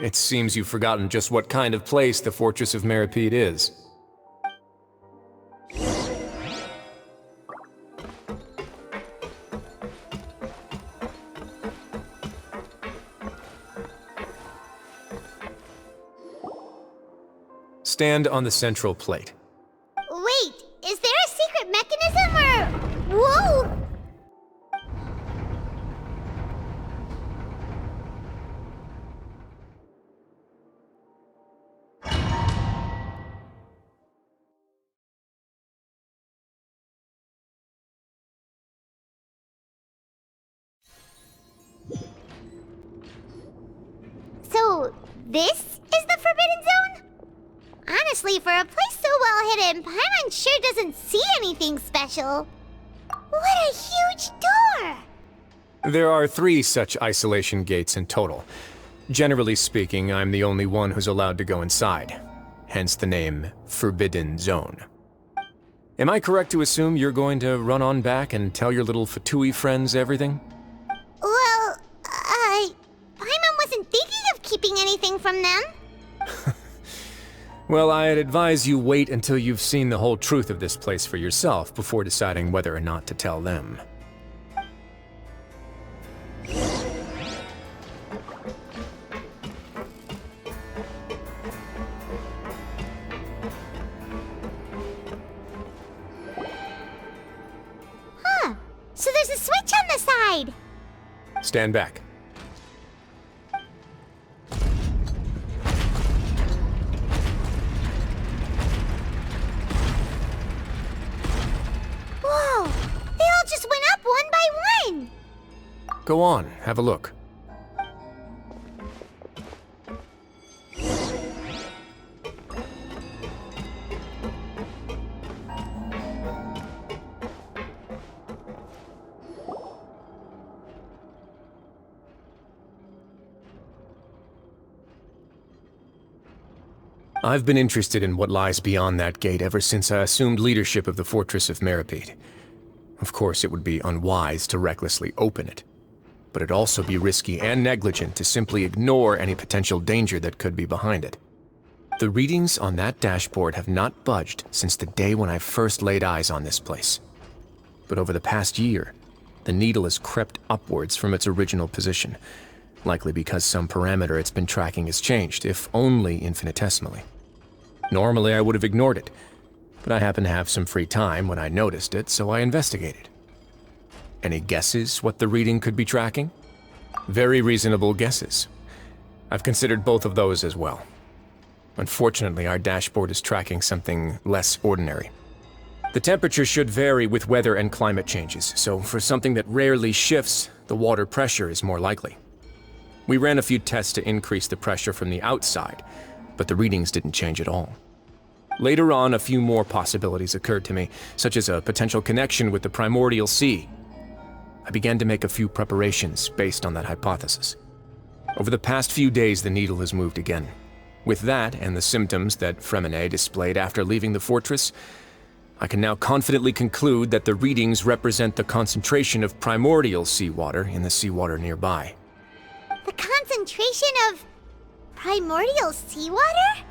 It seems you've forgotten just what kind of place the Fortress of Meripede is. Stand on the central plate. Wait, is there a secret mechanism or... Whoa! So, this is the Forbidden Zone? Honestly, for a place so well hidden, Paimon sure doesn't see anything special. What a huge door! There are 3 such isolation gates in total. Generally speaking, I'm the only one who's allowed to go inside. Hence the name Forbidden Zone. Am I correct to assume you're going to run on back and tell your little Fatui friends everything? Well, Paimon wasn't thinking of keeping anything from them. Well, I'd advise you wait until you've seen the whole truth of this place for yourself before deciding whether or not to tell them. Huh. So there's a switch on the side. Stand back. Whoa! They all just went up one by one! Go on, have a look. I've been interested in what lies beyond that gate ever since I assumed leadership of the Fortress of Meripede. Of course, it would be unwise to recklessly open it, but it'd also be risky and negligent to simply ignore any potential danger that could be behind it. The readings on that dashboard have not budged since the day when I first laid eyes on this place. But over the past year, the needle has crept upwards from its original position, likely because some parameter it's been tracking has changed, if only infinitesimally. Normally I would have ignored it, but I happened to have some free time when I noticed it, so I investigated. Any guesses what the reading could be tracking? Very reasonable guesses. I've considered both of those as well. Unfortunately, our dashboard is tracking something less ordinary. The temperature should vary with weather and climate changes, so for something that rarely shifts, the water pressure is more likely. We ran a few tests to increase the pressure from the outside, but the readings didn't change at all. Later on, a few more possibilities occurred to me, such as a potential connection with the primordial sea. I began to make a few preparations based on that hypothesis. Over the past few days, the needle has moved again. With that, and the symptoms that Fremine displayed after leaving the fortress, I can now confidently conclude that the readings represent the concentration of primordial seawater in the seawater nearby. The concentration of primordial seawater?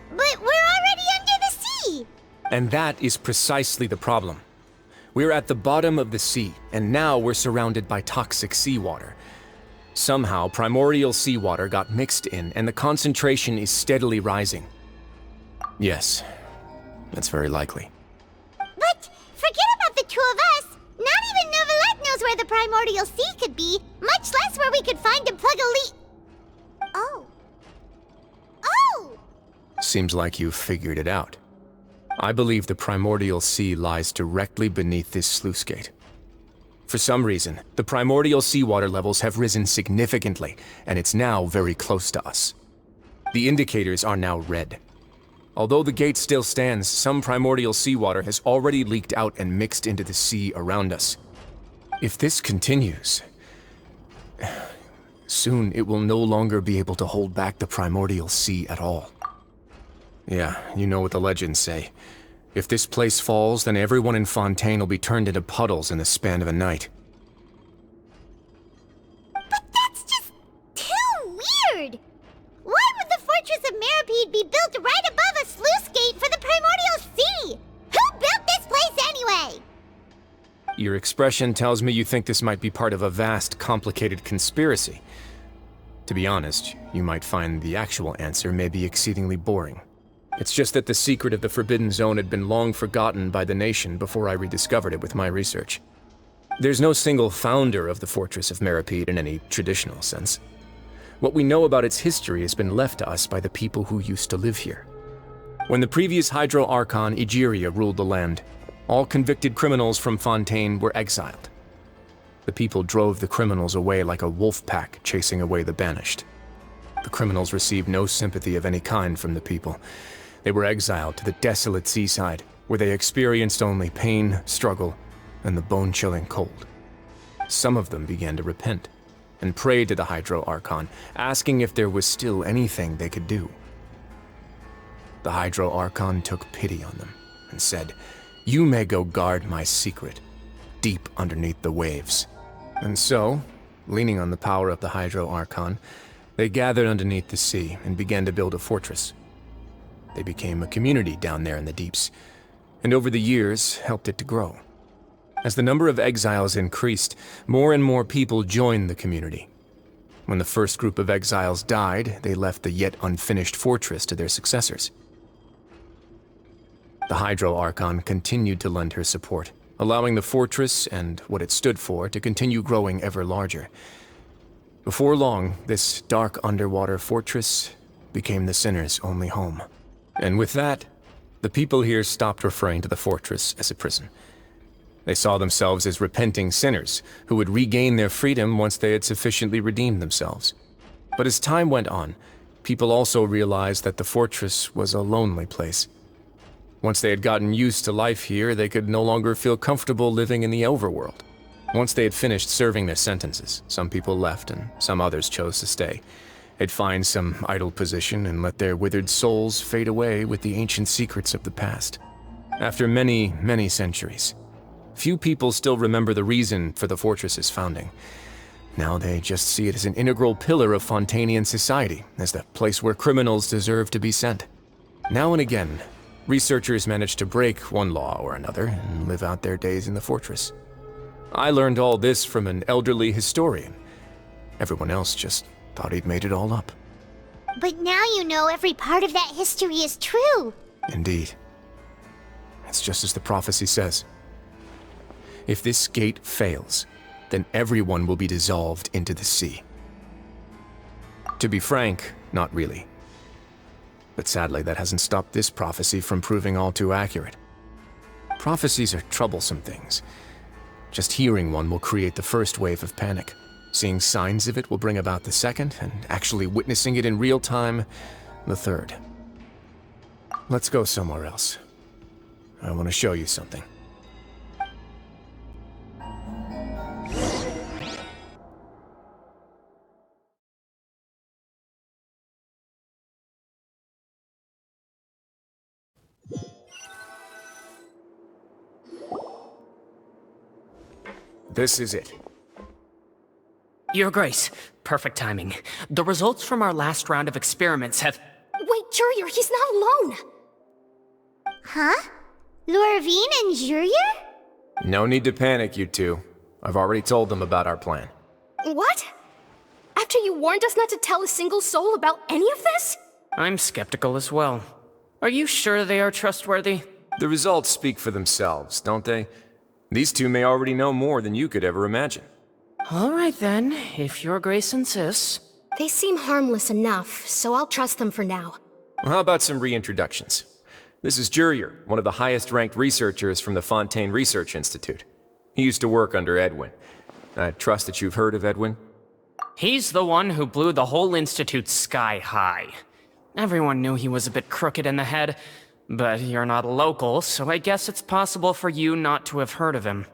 But we're already under the sea! And that is precisely the problem. We're at the bottom of the sea, and now we're surrounded by toxic seawater. Somehow, primordial seawater got mixed in, and the concentration is steadily rising. Yes, that's very likely. But forget about the two of us! Not even Novelette knows where the primordial sea could be, much less where we could find and plug a leak. Oh. Oh! Seems like you've figured it out. I believe the primordial sea lies directly beneath this sluice gate. For some reason, the primordial seawater levels have risen significantly, and it's now very close to us. The indicators are now red. Although the gate still stands, some primordial seawater has already leaked out and mixed into the sea around us. If this continues, soon it will no longer be able to hold back the primordial sea at all. Yeah, you know what the legends say. If this place falls, then everyone in Fontaine will be turned into puddles in the span of a night. But that's just too weird! Why Meripede be built right above a sluice gate for the Primordial Sea? Who built this place anyway? Your expression tells me you think this might be part of a vast, complicated conspiracy. To be honest, you might find the actual answer may be exceedingly boring. It's just that the secret of the Forbidden Zone had been long forgotten by the nation before I rediscovered it with my research. There's no single founder of the Fortress of Meripede in any traditional sense. What we know about its history has been left to us by the people who used to live here. When the previous Hydro Archon Egeria ruled the land, all convicted criminals from Fontaine were exiled. The people drove the criminals away like a wolf pack chasing away the banished. The criminals received no sympathy of any kind from the people. They were exiled to the desolate seaside, where they experienced only pain, struggle, and the bone-chilling cold. Some of them began to repent, and prayed to the Hydro Archon, asking if there was still anything they could do. The Hydro Archon took pity on them, and said, "You may go guard my secret, deep underneath the waves." And so, leaning on the power of the Hydro Archon, they gathered underneath the sea and began to build a fortress. They became a community down there in the deeps, and over the years helped it to grow. As the number of exiles increased, more and more people joined the community. When the first group of exiles died, they left the yet unfinished fortress to their successors. The Hydro Archon continued to lend her support, allowing the fortress and what it stood for to continue growing ever larger. Before long, this dark underwater fortress became the sinner's only home. And with that, the people here stopped referring to the fortress as a prison. They saw themselves as repenting sinners who would regain their freedom once they had sufficiently redeemed themselves. But as time went on, people also realized that the fortress was a lonely place. Once they had gotten used to life here, they could no longer feel comfortable living in the overworld. Once they had finished serving their sentences, some people left and some others chose to stay. They'd find some idle position and let their withered souls fade away with the ancient secrets of the past. After many, many centuries, few people still remember the reason for the fortress's founding. Now they just see it as an integral pillar of Fontainian society, as the place where criminals deserve to be sent. Now and again, researchers manage to break one law or another and live out their days in the fortress. I learned all this from an elderly historian. Everyone else just thought he'd made it all up. But now you know every part of that history is true. Indeed. It's just as the prophecy says. If this gate fails, then everyone will be dissolved into the sea. To be frank, not really. But sadly, that hasn't stopped this prophecy from proving all too accurate. Prophecies are troublesome things. Just hearing one will create the first wave of panic. Seeing signs of it will bring about the second, and actually witnessing it in real time, the third. Let's go somewhere else. I want to show you something. This is it. Your Grace, perfect timing. The results from our last round of experiments have... Wait, Jurier, he's not alone! Huh? Lorvine and Jurier? No need to panic, you two. I've already told them about our plan. What? After you warned us not to tell a single soul about any of this? I'm skeptical as well. Are you sure they are trustworthy? The results speak for themselves, don't they? These two may already know more than you could ever imagine. All right then, if Your Grace insists. They seem harmless enough, so I'll trust them for now. Well, how about some reintroductions? This is Jurier, one of the highest-ranked researchers from the Fontaine Research Institute. He used to work under Edwin. I trust that you've heard of Edwin? He's the one who blew the whole institute sky high. Everyone knew he was a bit crooked in the head, but you're not local, so I guess it's possible for you not to have heard of him.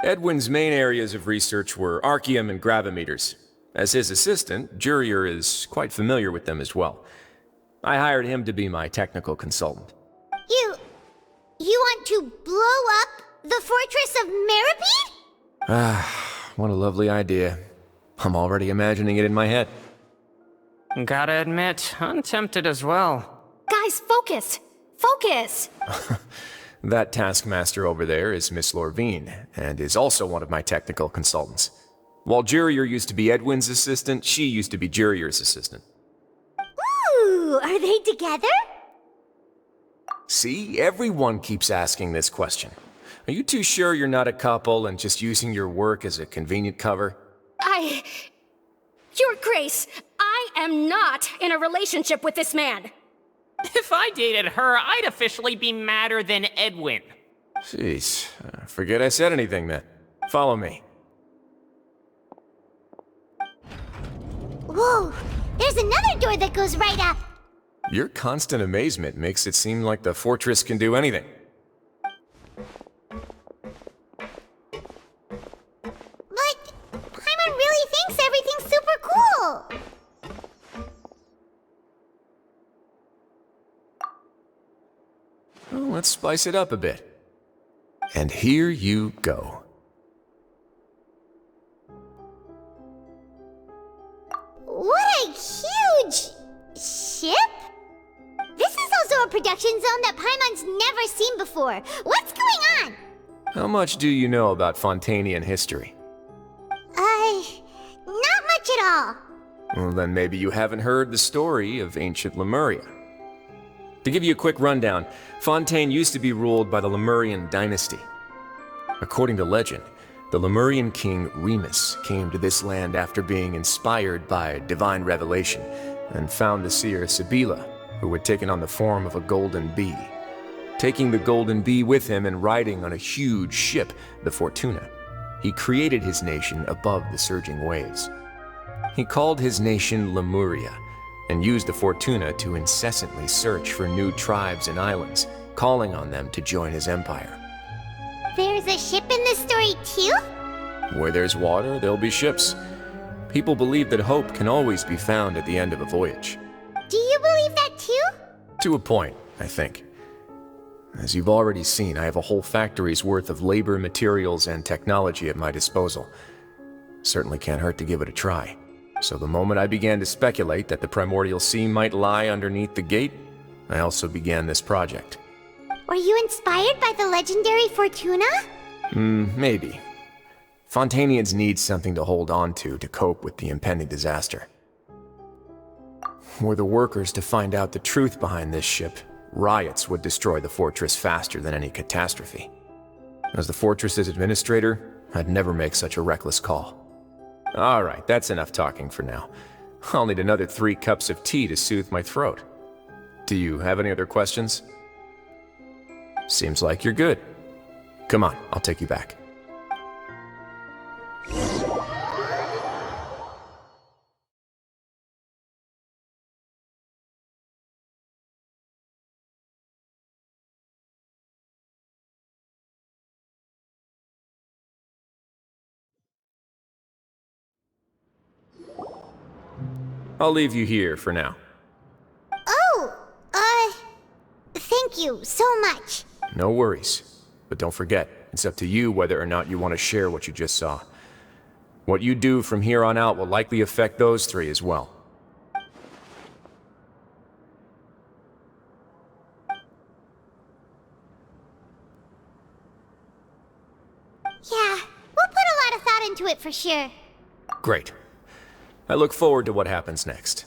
Edwin's main areas of research were archaeum and gravimeters. As his assistant, Jurier is quite familiar with them as well. I hired him to be my technical consultant. You want to blow up the Fortress of Meripede? What a lovely idea. I'm already imagining it in my head. Gotta admit, I'm tempted as well. Guys, focus! Focus! That taskmaster over there is Miss Lorvine, and is also one of my technical consultants. While Jurier used to be Edwin's assistant, she used to be Jurier's assistant. Ooh, are they together? See, everyone keeps asking this question. Are you too sure you're not a couple and just using your work as a convenient cover? Your Grace, I am not in a relationship with this man. If I dated her, I'd officially be madder than Edwin. Jeez, forget I said anything then. Follow me. Whoa, there's another door that goes right up. Your constant amazement makes it seem like the fortress can do anything. But Paimon really thinks everything's super cool. Well, let's spice it up a bit. And here you go. What a huge ship? This is also a production zone that Paimon's never seen before. What's going on? How much do you know about Fontainian history? Not much at all. Well, then maybe you haven't heard the story of ancient Lemuria. To give you a quick rundown, Fontaine used to be ruled by the Lemurian dynasty. According to legend, the Lemurian king Remus came to this land after being inspired by divine revelation and found the seer Sibila, who had taken on the form of a golden bee. Taking the golden bee with him and riding on a huge ship, the Fortuna, he created his nation above the surging waves. He called his nation Lemuria, and used the Fortuna to incessantly search for new tribes and islands, calling on them to join his empire. There's a ship in this story too? Where there's water, there'll be ships. People believe that hope can always be found at the end of a voyage. Do you believe that too? To a point, I think. As you've already seen, I have a whole factory's worth of labor, materials, and technology at my disposal. Certainly can't hurt to give it a try. So the moment I began to speculate that the primordial sea might lie underneath the gate, I also began this project. Were you inspired by the legendary Fortuna? Maybe. Fontainians need something to hold on to cope with the impending disaster. Were the workers to find out the truth behind this ship, riots would destroy the fortress faster than any catastrophe. As the fortress's administrator, I'd never make such a reckless call. Alright, that's enough talking for now. I'll need another 3 cups of tea to soothe my throat. Do you have any other questions? Seems like you're good. Come on, I'll take you back. I'll leave you here for now. Oh, thank you so much. No worries. But don't forget, it's up to you whether or not you want to share what you just saw. What you do from here on out will likely affect those 3 as well. Yeah, we'll put a lot of thought into it for sure. Great. I look forward to what happens next.